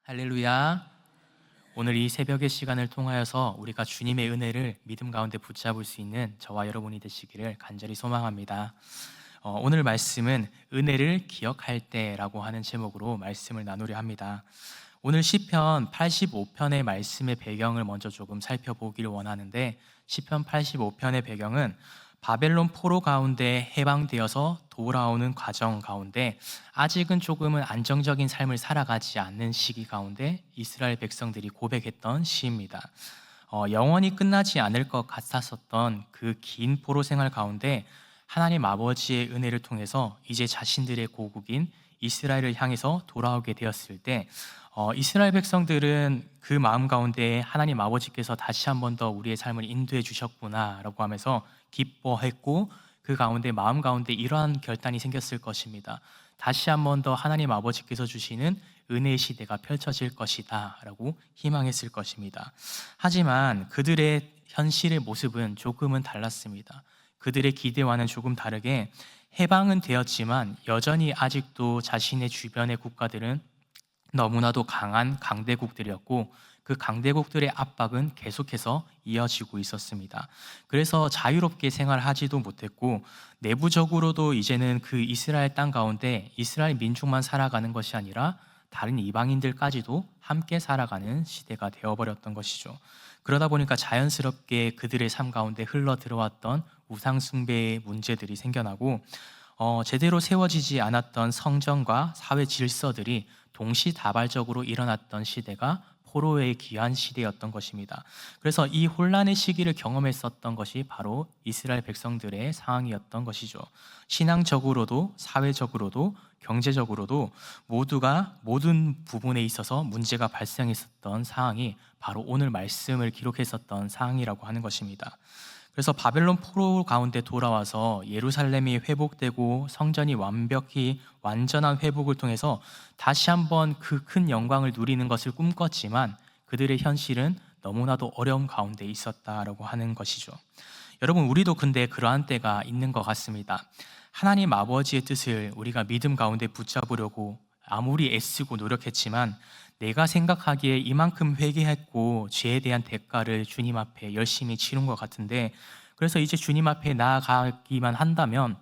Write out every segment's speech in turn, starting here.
할렐루야. 오늘 이 새벽의 시간을 통하여서 우리가 주님의 은혜를 믿음 가운데 붙잡을 수 있는 저와 여러분이 되시기를 간절히 소망합니다. 오늘 말씀은 은혜를 기억할 때라고 하는 제목으로 말씀을 나누려 합니다. 오늘 시편 85편의 말씀의 배경을 먼저 조금 살펴보기를 원하는데, 시편 85편의 배경은 바벨론 포로 가운데 해방되어서 돌아오는 과정 가운데 아직은 조금은 안정적인 삶을 살아가지 않는 시기 가운데 이스라엘 백성들이 고백했던 시입니다. 영원히 끝나지 않을 것 같았었던 그 긴 포로 생활 가운데 하나님 아버지의 은혜를 통해서 이제 자신들의 고국인 이스라엘을 향해서 돌아오게 되었을 때, 이스라엘 백성들은 그 마음 가운데 하나님 아버지께서 다시 한 번 더 우리의 삶을 인도해 주셨구나 라고 하면서 기뻐했고, 그 가운데 마음 가운데 이러한 결단이 생겼을 것입니다. 다시 한 번 더 하나님 아버지께서 주시는 은혜의 시대가 펼쳐질 것이다 라고 희망했을 것입니다. 하지만 그들의 현실의 모습은 조금은 달랐습니다. 그들의 기대와는 조금 다르게 해방은 되었지만 여전히 아직도 자신의 주변의 국가들은 너무나도 강한 강대국들이었고, 그 강대국들의 압박은 계속해서 이어지고 있었습니다. 그래서 자유롭게 생활하지도 못했고, 내부적으로도 이제는 그 이스라엘 땅 가운데 이스라엘 민족만 살아가는 것이 아니라 다른 이방인들까지도 함께 살아가는 시대가 되어버렸던 것이죠. 그러다 보니까 자연스럽게 그들의 삶 가운데 흘러 들어왔던 우상 숭배의 문제들이 생겨나고, 제대로 세워지지 않았던 성전과 사회 질서들이 동시다발적으로 일어났던 시대가 포로의 귀환 시대였던 것입니다. 그래서 이 혼란의 시기를 경험했었던 것이 바로 이스라엘 백성들의 상황이었던 것이죠. 신앙적으로도 사회적으로도 경제적으로도 모두가 모든 부분에 있어서 문제가 발생했었던 상황이 바로 오늘 말씀을 기록했었던 상황이라고 하는 것입니다. 그래서 바벨론 포로 가운데 돌아와서 예루살렘이 회복되고 성전이 완벽히 완전한 회복을 통해서 다시 한번 그 큰 영광을 누리는 것을 꿈꿨지만 그들의 현실은 너무나도 어려움 가운데 있었다라고 하는 것이죠. 여러분, 우리도 근데 그러한 때가 있는 것 같습니다. 하나님 아버지의 뜻을 우리가 믿음 가운데 붙잡으려고 아무리 애쓰고 노력했지만 내가 생각하기에 이만큼 회개했고 죄에 대한 대가를 주님 앞에 열심히 치른 것 같은데, 그래서 이제 주님 앞에 나아가기만 한다면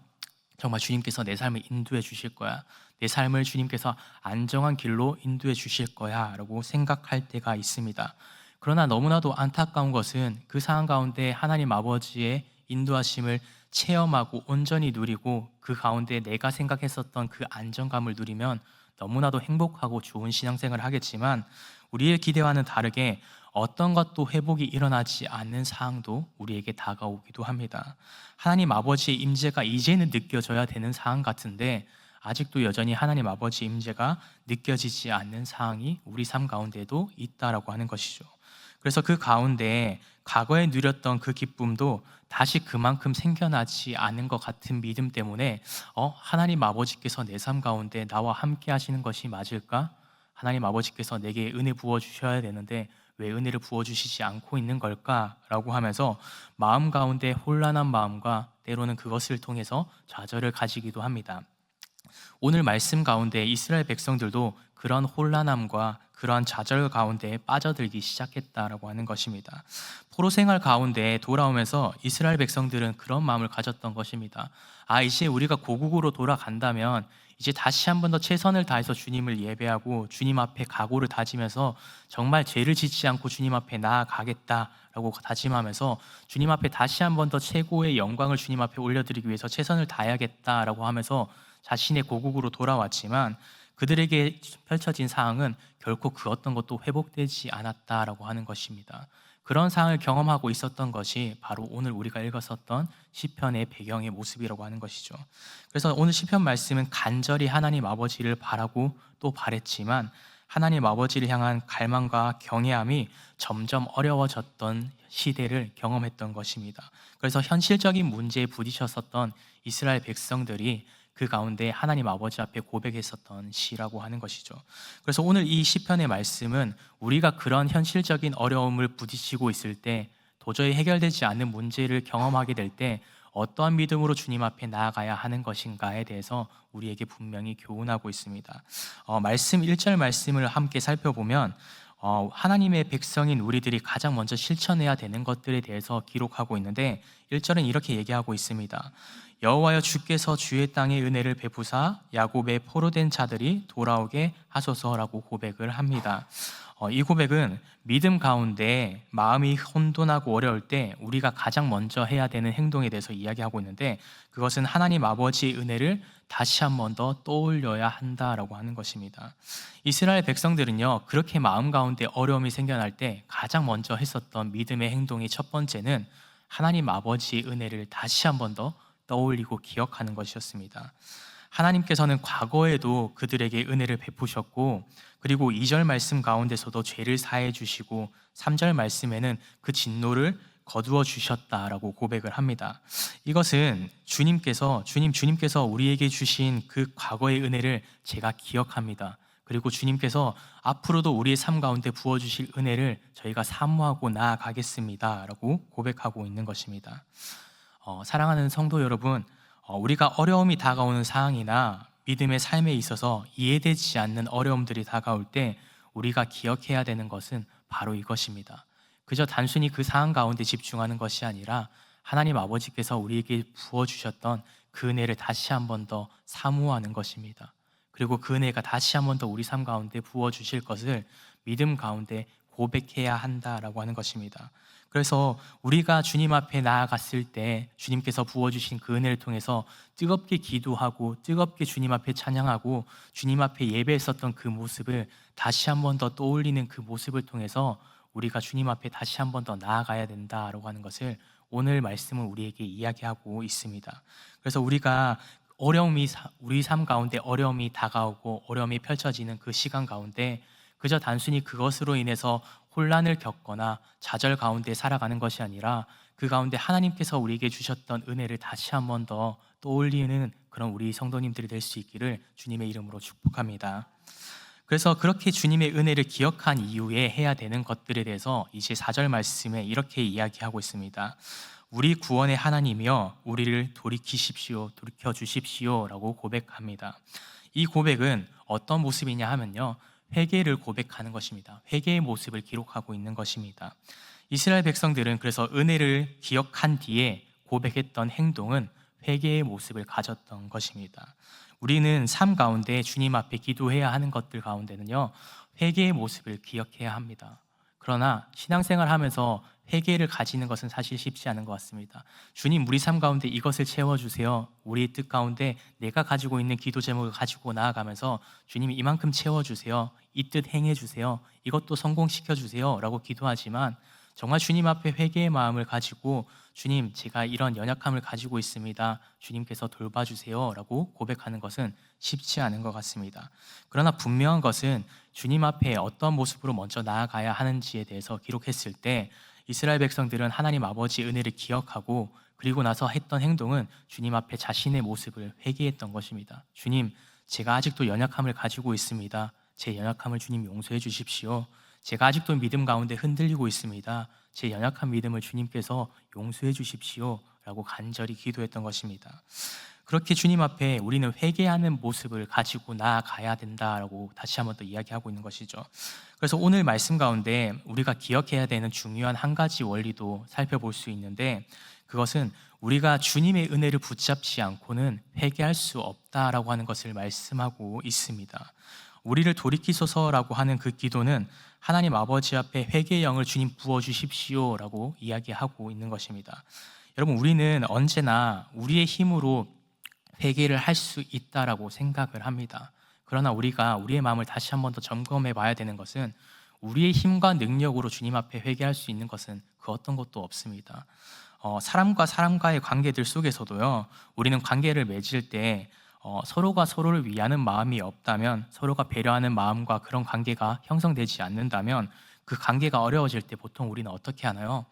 정말 주님께서 내 삶을 인도해 주실 거야, 내 삶을 주님께서 안정한 길로 인도해 주실 거야 라고 생각할 때가 있습니다. 그러나 너무나도 안타까운 것은 그 상황 가운데 하나님 아버지의 인도하심을 체험하고 온전히 누리고 그 가운데 내가 생각했었던 그 안정감을 누리면 너무나도 행복하고 좋은 신앙생활을 하겠지만, 우리의 기대와는 다르게 어떤 것도 회복이 일어나지 않는 상황도 우리에게 다가오기도 합니다. 하나님 아버지의 임재가 이제는 느껴져야 되는 상황 같은데 아직도 여전히 하나님 아버지의 임재가 느껴지지 않는 상황이 우리 삶 가운데도 있다라고 하는 것이죠. 그래서 그 가운데 과거에 누렸던 그 기쁨도 다시 그만큼 생겨나지 않은 것 같은 믿음 때문에 하나님 아버지께서 내 삶 가운데 나와 함께 하시는 것이 맞을까? 하나님 아버지께서 내게 은혜 부어주셔야 되는데 왜 은혜를 부어주시지 않고 있는 걸까? 라고 하면서 마음 가운데 혼란한 마음과 때로는 그것을 통해서 좌절을 가지기도 합니다. 오늘 말씀 가운데 이스라엘 백성들도 그런 혼란함과 그러한 좌절 가운데 빠져들기 시작했다라고 하는 것입니다. 포로 생활 가운데 돌아오면서 이스라엘 백성들은 그런 마음을 가졌던 것입니다. 이제 우리가 고국으로 돌아간다면 이제 다시 한 번 더 최선을 다해서 주님을 예배하고 주님 앞에 각오를 다지면서 정말 죄를 짓지 않고 주님 앞에 나아가겠다라고 다짐하면서 주님 앞에 다시 한 번 더 최고의 영광을 주님 앞에 올려드리기 위해서 최선을 다해야겠다라고 하면서 자신의 고국으로 돌아왔지만 그들에게 펼쳐진 상황은 결코 그 어떤 것도 회복되지 않았다라고 하는 것입니다. 그런 상황을 경험하고 있었던 것이 바로 오늘 우리가 읽었었던 시편의 배경의 모습이라고 하는 것이죠. 그래서 오늘 시편 말씀은 간절히 하나님 아버지를 바라고 또 바랬지만 하나님 아버지를 향한 갈망과 경외함이 점점 어려워졌던 시대를 경험했던 것입니다. 그래서 현실적인 문제에 부딪혔었던 이스라엘 백성들이 그 가운데 하나님 아버지 앞에 고백했었던 시라고 하는 것이죠. 그래서 오늘 이 시편의 말씀은 우리가 그런 현실적인 어려움을 부딪히고 있을 때, 도저히 해결되지 않는 문제를 경험하게 될 때 어떠한 믿음으로 주님 앞에 나아가야 하는 것인가에 대해서 우리에게 분명히 교훈하고 있습니다. 말씀 1절 말씀을 함께 살펴보면 하나님의 백성인 우리들이 가장 먼저 실천해야 되는 것들에 대해서 기록하고 있는데 1절은 이렇게 얘기하고 있습니다. 여호와여 주께서 주의 땅에 은혜를 베푸사 야곱의 포로된 자들이 돌아오게 하소서라고 고백을 합니다. 이 고백은 믿음 가운데 마음이 혼돈하고 어려울 때 우리가 가장 먼저 해야 되는 행동에 대해서 이야기하고 있는데, 그것은 하나님 아버지의 은혜를 다시 한 번 더 떠올려야 한다라고 하는 것입니다. 이스라엘 백성들은요, 그렇게 마음 가운데 어려움이 생겨날 때 가장 먼저 했었던 믿음의 행동이 첫 번째는 하나님 아버지의 은혜를 다시 한 번 더 떠올리고 기억하는 것이었습니다. 하나님께서는 과거에도 그들에게 은혜를 베푸셨고, 그리고 2절 말씀 가운데서도 죄를 사해 주시고 3절 말씀에는 그 진노를 거두어 주셨다라고 고백을 합니다. 이것은 주님께서 우리에게 주신 그 과거의 은혜를 제가 기억합니다. 그리고 주님께서 앞으로도 우리의 삶 가운데 부어 주실 은혜를 저희가 사모하고 나아가겠습니다 라고 고백하고 있는 것입니다. 사랑하는 성도 여러분, 우리가 어려움이 다가오는 상황이나 믿음의 삶에 있어서 이해되지 않는 어려움들이 다가올 때 우리가 기억해야 되는 것은 바로 이것입니다. 그저 단순히 그 상황 가운데 집중하는 것이 아니라 하나님 아버지께서 우리에게 부어주셨던 그 은혜를 다시 한 번 더 사모하는 것입니다. 그리고 그 은혜가 다시 한 번 더 우리 삶 가운데 부어주실 것을 믿음 가운데 고백해야 한다라고 하는 것입니다. 그래서 우리가 주님 앞에 나아갔을 때 주님께서 부어주신 그 은혜를 통해서 뜨겁게 기도하고 뜨겁게 주님 앞에 찬양하고 주님 앞에 예배했었던 그 모습을 다시 한 번 더 떠올리는 그 모습을 통해서 우리가 주님 앞에 다시 한 번 더 나아가야 된다라고 하는 것을 오늘 말씀은 우리에게 이야기하고 있습니다. 그래서 우리가 우리 삶 가운데 어려움이 다가오고 어려움이 펼쳐지는 그 시간 가운데 그저 단순히 그것으로 인해서 혼란을 겪거나 좌절 가운데 살아가는 것이 아니라 그 가운데 하나님께서 우리에게 주셨던 은혜를 다시 한 번 더 떠올리는 그런 우리 성도님들이 될 수 있기를 주님의 이름으로 축복합니다. 그래서 그렇게 주님의 은혜를 기억한 이후에 해야 되는 것들에 대해서 이제 4절 말씀에 이렇게 이야기하고 있습니다. 우리 구원의 하나님이여 우리를 돌이켜 주십시오 라고 고백합니다. 이 고백은 어떤 모습이냐 하면요, 회개를 고백하는 것입니다. 회개의 모습을 기록하고 있는 것입니다. 이스라엘 백성들은 그래서 은혜를 기억한 뒤에 고백했던 행동은 회개의 모습을 가졌던 것입니다. 우리는 삶 가운데 주님 앞에 기도해야 하는 것들 가운데는요, 회개의 모습을 기억해야 합니다. 그러나 신앙생활 하면서 회개를 가지는 것은 사실 쉽지 않은 것 같습니다. 주님, 우리 삶 가운데 이것을 채워주세요. 우리의 뜻 가운데 내가 가지고 있는 기도 제목을 가지고 나아가면서 주님 이만큼 채워주세요. 이 뜻 행해주세요. 이것도 성공시켜주세요 라고 기도하지만 정말 주님 앞에 회개의 마음을 가지고 주님, 제가 이런 연약함을 가지고 있습니다. 주님께서 돌봐주세요 라고 고백하는 것은 쉽지 않은 것 같습니다. 그러나 분명한 것은 주님 앞에 어떤 모습으로 먼저 나아가야 하는지에 대해서 기록했을 때 이스라엘 백성들은 하나님 아버지의 은혜를 기억하고 그리고 나서 했던 행동은 주님 앞에 자신의 모습을 회개했던 것입니다. 주님, 제가 아직도 연약함을 가지고 있습니다. 제 연약함을 주님 용서해 주십시오. 제가 아직도 믿음 가운데 흔들리고 있습니다. 제 연약한 믿음을 주님께서 용서해 주십시오 라고 간절히 기도했던 것입니다. 그렇게 주님 앞에 우리는 회개하는 모습을 가지고 나아가야 된다라고 다시 한번 더 이야기하고 있는 것이죠. 그래서 오늘 말씀 가운데 우리가 기억해야 되는 중요한 한 가지 원리도 살펴볼 수 있는데, 그것은 우리가 주님의 은혜를 붙잡지 않고는 회개할 수 없다라고 하는 것을 말씀하고 있습니다. 우리를 돌이키소서라고 하는 그 기도는 하나님 아버지 앞에 회개의 영을 주님 부어주십시오 라고 이야기하고 있는 것입니다. 여러분, 우리는 언제나 우리의 힘으로 회개를 할 수 있다라고 생각을 합니다. 그러나 우리가 우리의 마음을 다시 한 번 더 점검해 봐야 되는 것은 우리의 힘과 능력으로 주님 앞에 회개할 수 있는 것은 그 어떤 것도 없습니다. 사람과 사람과의 관계들 속에서도요, 우리는 관계를 맺을 때 서로가 서로를 위하는 마음이 없다면, 서로가 배려하는 마음과 그런 관계가 형성되지 않는다면 그 관계가 어려워질 때 보통 우리는 어떻게 하나요?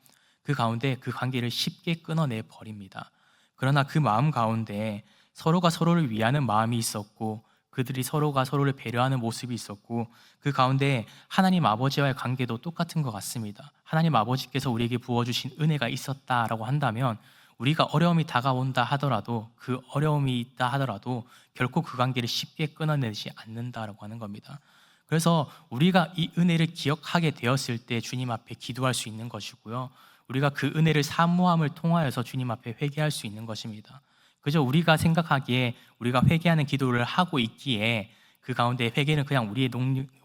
그 가운데 그 관계를 쉽게 끊어내 버립니다. 그러나 그 마음 가운데 서로가 서로를 위하는 마음이 있었고 그들이 서로가 서로를 배려하는 모습이 있었고 그 가운데 하나님 아버지와의 관계도 똑같은 것 같습니다. 하나님 아버지께서 우리에게 부어주신 은혜가 있었다라고 한다면 우리가 어려움이 다가온다 하더라도, 그 어려움이 있다 하더라도 결코 그 관계를 쉽게 끊어내지 않는다라고 하는 겁니다. 그래서 우리가 이 은혜를 기억하게 되었을 때 주님 앞에 기도할 수 있는 것이고요, 우리가 그 은혜를 사모함을 통하여서 주님 앞에 회개할 수 있는 것입니다. 그저 우리가 생각하기에 우리가 회개하는 기도를 하고 있기에 그 가운데 회개는 그냥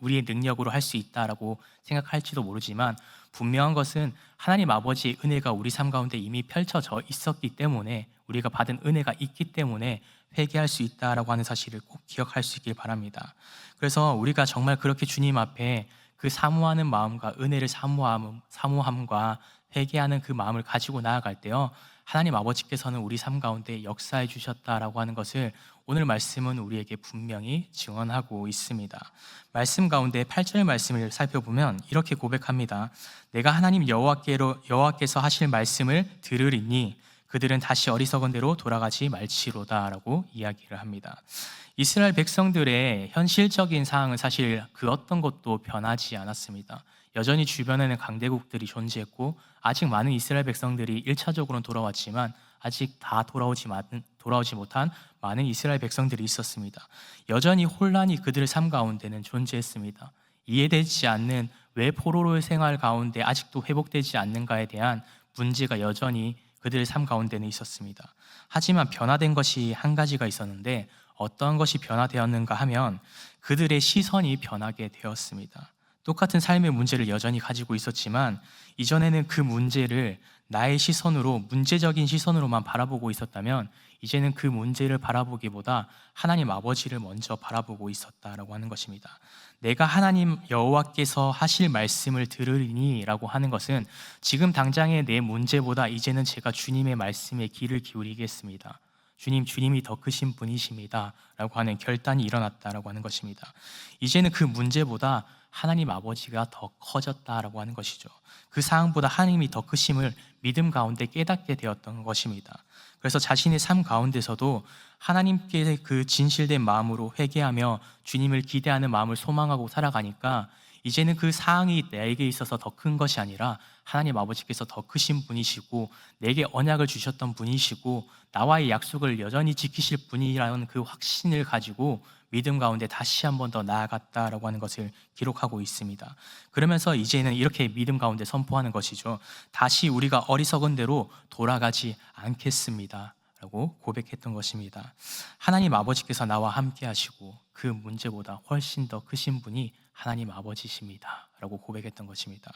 우리의 능력으로 할 수 있다라고 생각할지도 모르지만, 분명한 것은 하나님 아버지의 은혜가 우리 삶 가운데 이미 펼쳐져 있었기 때문에, 우리가 받은 은혜가 있기 때문에 회개할 수 있다라고 하는 사실을 꼭 기억할 수 있길 바랍니다. 그래서 우리가 정말 그렇게 주님 앞에 그 사모하는 마음과 은혜를 사모함과 회개하는 그 마음을 가지고 나아갈 때요, 하나님 아버지께서는 우리 삶 가운데 역사해 주셨다라고 하는 것을 오늘 말씀은 우리에게 분명히 증언하고 있습니다. 말씀 가운데 8절 말씀을 살펴보면 이렇게 고백합니다. 내가 하나님 여호와께서 하실 말씀을 들으리니 그들은 다시 어리석은 대로 돌아가지 말지로다라고 이야기를 합니다. 이스라엘 백성들의 현실적인 상황은 사실 그 어떤 것도 변하지 않았습니다. 여전히 주변에는 강대국들이 존재했고, 아직 많은 이스라엘 백성들이 1차적으로는 돌아왔지만 아직 다 돌아오지 못한 많은 이스라엘 백성들이 있었습니다. 여전히 혼란이 그들의 삶 가운데는 존재했습니다. 이해되지 않는 왜 포로로의 생활 가운데 아직도 회복되지 않는가에 대한 문제가 여전히 그들의 삶 가운데는 있었습니다. 하지만 변화된 것이 한 가지가 있었는데, 어떠한 것이 변화되었는가 하면 그들의 시선이 변하게 되었습니다. 똑같은 삶의 문제를 여전히 가지고 있었지만, 이전에는 그 문제를 나의 시선으로, 문제적인 시선으로만 바라보고 있었다면, 이제는 그 문제를 바라보기보다 하나님 아버지를 먼저 바라보고 있었다라고 하는 것입니다. 내가 하나님 여호와께서 하실 말씀을 들으리니 라고 하는 것은, 지금 당장의 내 문제보다 이제는 제가 주님의 말씀에 귀를 기울이겠습니다. 주님이 더 크신 분이십니다 라고 하는 결단이 일어났다라고 하는 것입니다. 이제는 그 문제보다 하나님 아버지가 더 커졌다라고 하는 것이죠. 그 상황보다 하나님이 더 크심을 믿음 가운데 깨닫게 되었던 것입니다. 그래서 자신의 삶 가운데서도 하나님께 그 진실된 마음으로 회개하며 주님을 기대하는 마음을 소망하고 살아가니까, 이제는 그 상황이 내게 있어서 더 큰 것이 아니라 하나님 아버지께서 더 크신 분이시고, 내게 언약을 주셨던 분이시고, 나와의 약속을 여전히 지키실 분이라는 그 확신을 가지고 믿음 가운데 다시 한 번 더 나아갔다라고 하는 것을 기록하고 있습니다. 그러면서 이제는 이렇게 믿음 가운데 선포하는 것이죠. 다시 우리가 어리석은 대로 돌아가지 않겠습니다 라고 고백했던 것입니다. 하나님 아버지께서 나와 함께 하시고 그 문제보다 훨씬 더 크신 분이 하나님 아버지십니다 라고 고백했던 것입니다.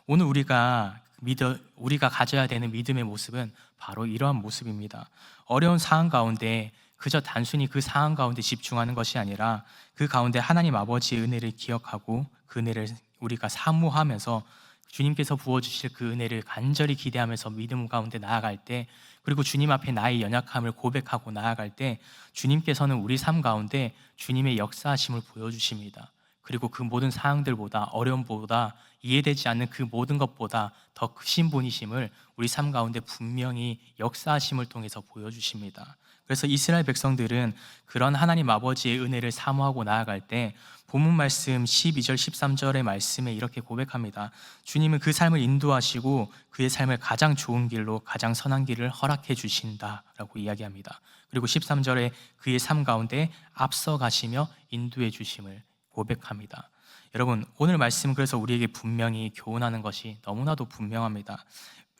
오늘 우리가 가져야 되는 믿음의 모습은 바로 이러한 모습입니다. 어려운 상황 가운데 그저 단순히 그 상황 가운데 집중하는 것이 아니라, 그 가운데 하나님 아버지의 은혜를 기억하고 그 은혜를 우리가 사모하면서 주님께서 부어주실 그 은혜를 간절히 기대하면서 믿음 가운데 나아갈 때, 그리고 주님 앞에 나의 연약함을 고백하고 나아갈 때, 주님께서는 우리 삶 가운데 주님의 역사하심을 보여주십니다. 그리고 그 모든 상황들보다, 어려움보다, 이해되지 않는 그 모든 것보다 더 크신 분이심을 우리 삶 가운데 분명히 역사하심을 통해서 보여주십니다. 그래서 이스라엘 백성들은 그런 하나님 아버지의 은혜를 사모하고 나아갈 때, 본문 말씀 12절 13절의 말씀에 이렇게 고백합니다. 주님은 그 삶을 인도하시고 그의 삶을 가장 좋은 길로, 가장 선한 길을 허락해 주신다라고 이야기합니다. 그리고 13절에 그의 삶 가운데 앞서 가시며 인도해 주심을 고백합니다. 여러분, 오늘 말씀은 그래서 우리에게 분명히 교훈하는 것이 너무나도 분명합니다.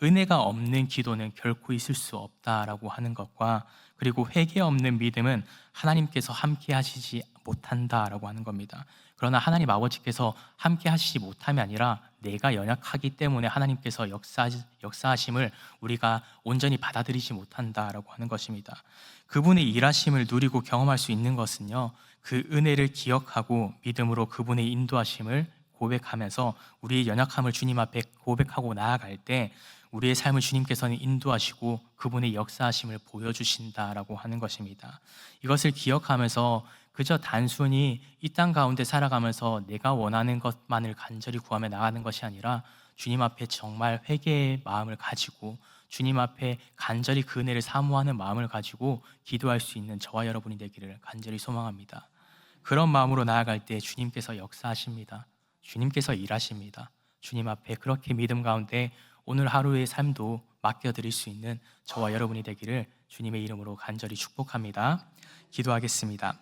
은혜가 없는 기도는 결코 있을 수 없다라고 하는 것과, 그리고 회개 없는 믿음은 하나님께서 함께 하시지 못한다라고 하는 겁니다. 그러나 하나님 아버지께서 함께 하시지 못함이 아니라, 내가 연약하기 때문에 하나님께서 역사하심을 우리가 온전히 받아들이지 못한다라고 하는 것입니다. 그분의 일하심을 누리고 경험할 수 있는 것은요, 그 은혜를 기억하고 믿음으로 그분의 인도하심을 고백하면서 우리의 연약함을 주님 앞에 고백하고 나아갈 때, 우리의 삶을 주님께서는 인도하시고 그분의 역사하심을 보여주신다라고 하는 것입니다. 이것을 기억하면서 그저 단순히 이 땅 가운데 살아가면서 내가 원하는 것만을 간절히 구하며 나가는 것이 아니라, 주님 앞에 정말 회개의 마음을 가지고 주님 앞에 간절히 그 은혜를 사모하는 마음을 가지고 기도할 수 있는 저와 여러분이 되기를 간절히 소망합니다. 그런 마음으로 나아갈 때 주님께서 역사하십니다. 주님께서 일하십니다. 주님 앞에 그렇게 믿음 가운데 오늘 하루의 삶도 맡겨드릴 수 있는 저와 여러분이 되기를 주님의 이름으로 간절히 축복합니다. 기도하겠습니다.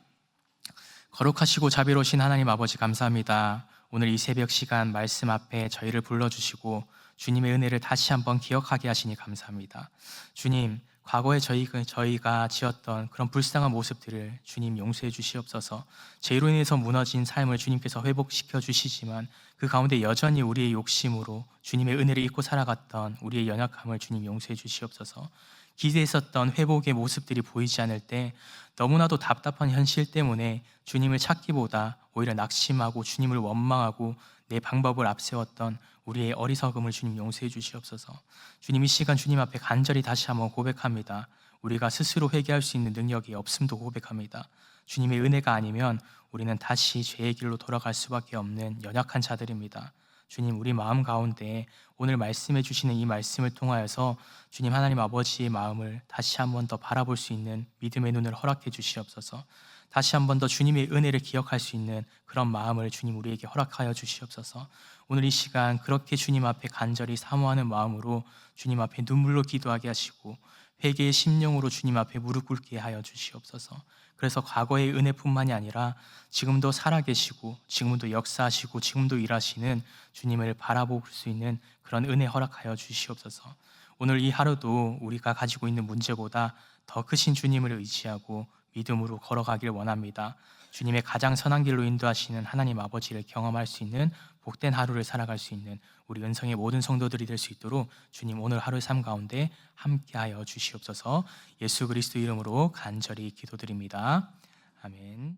거룩하시고 자비로우신 하나님 아버지 감사합니다. 오늘 이 새벽 시간 말씀 앞에 저희를 불러주시고 주님의 은혜를 다시 한번 기억하게 하시니 감사합니다. 주님, 과거에 저희가 지었던 그런 불쌍한 모습들을 주님 용서해 주시옵소서. 죄로 인해서 무너진 삶을 주님께서 회복시켜 주시지만 그 가운데 여전히 우리의 욕심으로 주님의 은혜를 잊고 살아갔던 우리의 연약함을 주님 용서해 주시옵소서. 기대했었던 회복의 모습들이 보이지 않을 때 너무나도 답답한 현실 때문에 주님을 찾기보다 오히려 낙심하고 주님을 원망하고 내 방법을 앞세웠던 우리의 어리석음을 주님 용서해 주시옵소서. 주님, 이 시간 주님 앞에 간절히 다시 한번 고백합니다. 우리가 스스로 회개할 수 있는 능력이 없음도 고백합니다. 주님의 은혜가 아니면 우리는 다시 죄의 길로 돌아갈 수밖에 없는 연약한 자들입니다. 주님, 우리 마음 가운데 오늘 말씀해 주시는 이 말씀을 통하여서 주님 하나님 아버지의 마음을 다시 한번 더 바라볼 수 있는 믿음의 눈을 허락해 주시옵소서. 다시 한번 더 주님의 은혜를 기억할 수 있는 그런 마음을 주님 우리에게 허락하여 주시옵소서. 오늘 이 시간 그렇게 주님 앞에 간절히 사모하는 마음으로 주님 앞에 눈물로 기도하게 하시고 회개의 심령으로 주님 앞에 무릎 꿇게 하여 주시옵소서. 그래서 과거의 은혜뿐만이 아니라 지금도 살아계시고 지금도 역사하시고 지금도 일하시는 주님을 바라볼 수 있는 그런 은혜 허락하여 주시옵소서. 오늘 이 하루도 우리가 가지고 있는 문제보다 더 크신 주님을 의지하고 믿음으로 걸어가길 원합니다. 주님의 가장 선한 길로 인도하시는 하나님 아버지를 경험할 수 있는 복된 하루를 살아갈 수 있는 우리 은성의 모든 성도들이 될 수 있도록 주님 오늘 하루의 삶 가운데 함께하여 주시옵소서. 예수 그리스도 이름으로 간절히 기도드립니다. 아멘.